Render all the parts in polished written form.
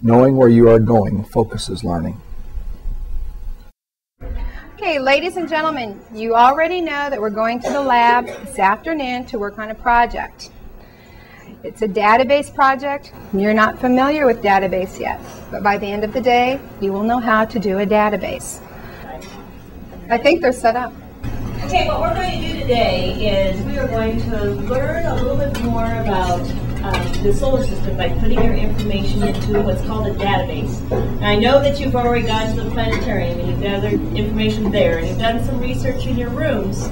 Knowing where you are going focuses learning. Okay, ladies and gentlemen, you already know that we're going to the lab this afternoon to work on a project. It's a database project. You're not familiar with database yet, but by the end of the day, you will know how to do a database. I think they're set up. Okay, what we're going to do today is we are going to learn a little bit more about the solar system by putting your information into what's called a database. And I know that you've already gone to the planetarium and you've gathered information there and you've done some research in your rooms,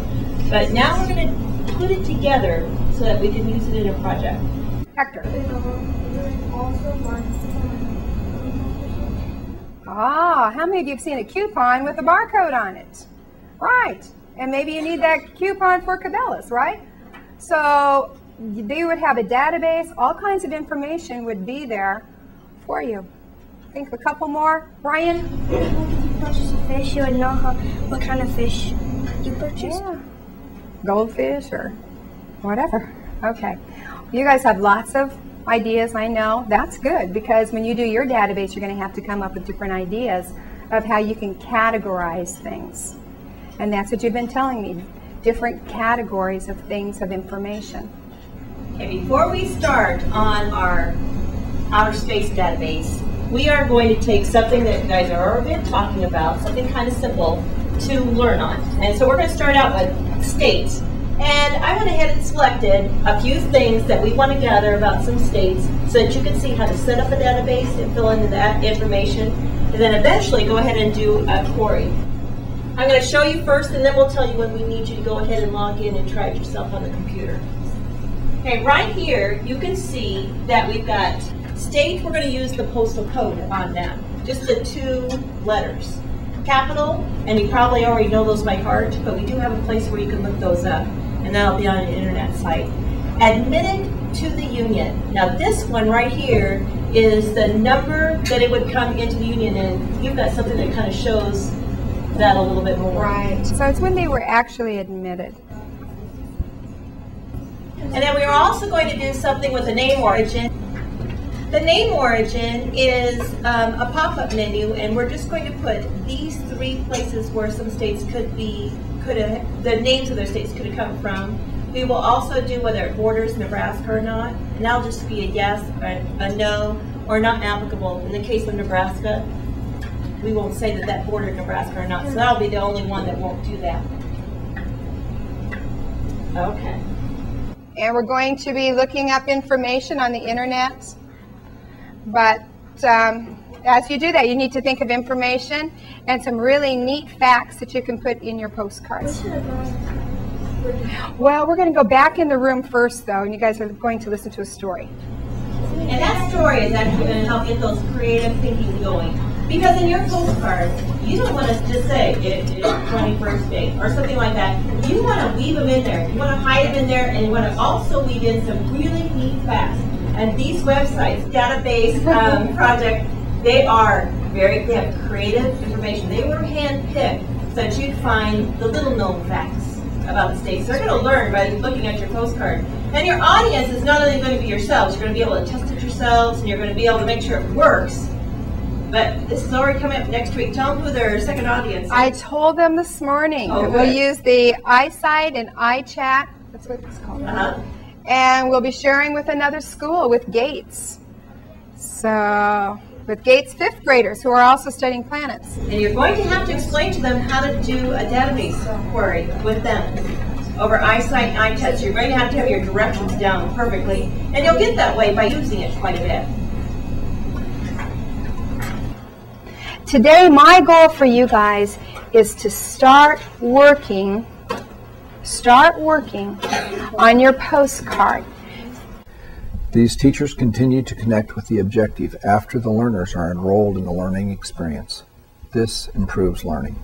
but now we're going to put it together so that we can use it in a project. Hector. Ah, how many of you have seen a coupon with a barcode on it? Right. And maybe you need that coupon for Cabela's, right? So they would have a database, all kinds of information would be there for you. Think of a couple more. Brian? If you purchase a fish, you would know what kind of fish you purchased. Yeah. Goldfish or whatever. Okay. You guys have lots of ideas, I know. That's good, because when you do your database, you're going to have to come up with different ideas of how you can categorize things. And that's what you've been telling me, different categories of things, of information. Okay, before we start on our outer space database, we are going to take something that you guys are already been talking about, something kind of simple to learn on. And so we're going to start out with states. And I went ahead and selected a few things that we want to gather about some states so that you can see how to set up a database and fill in that information, and then eventually go ahead and do a query. I'm going to show you first, and then we'll tell you when we need you to go ahead and log in and try it yourself on the computer. Okay, right here you can see that we've got state. We're going to use the postal code on that, just the 2 letters. Capital, and you probably already know those by heart, but we do have a place where you can look those up, and that'll be on an internet site. Admitted to the union. Now this one right here is the number that it would come into the union, and you've got something that kind of shows that a little bit more. Right. So it's when they were actually admitted. And then we are also going to do something with the name origin. The name origin is a pop-up menu, and we're just going to put these 3 places where some states the names of their states could have come from. We will also do whether it borders Nebraska or not, and that'll just be a yes, a no, or not applicable. In the case of Nebraska, we won't say that that bordered Nebraska or not, so that'll be the only one that won't do that. Okay. And we're going to be looking up information on the internet. But as you do that, you need to think of information and some really neat facts that you can put in your postcards. Well, we're going to go back in the room first, though, and you guys are going to listen to a story. And that story is actually going to help get those creative thinking going. Because in your postcard, you don't want to just say it's 21st date or something like that. You want to weave them in there. You want to hide them in there, and you want to also weave in some really neat facts. And these websites, database project, they have creative information. They were handpicked so that you'd find the little known facts about the states. They're going to learn by looking at your postcard. And your audience is not only going to be yourselves, you're going to be able to test it yourselves, and you're going to be able to make sure it works. But this is already coming up next week. Tell them who their second audience is. I told them this morning that we'll use the iSight and iChat. That's what it's called. And we'll be sharing with another school, with Gates. So, with Gates 5th graders who are also studying planets. And you're going to have to explain to them how to do a database query with them over iSight and iChat. So you're going to have your directions down perfectly. And you'll get that way by using it quite a bit. Today, my goal for you guys is to start working on your postcard. These teachers continue to connect with the objective after the learners are enrolled in the learning experience. This improves learning.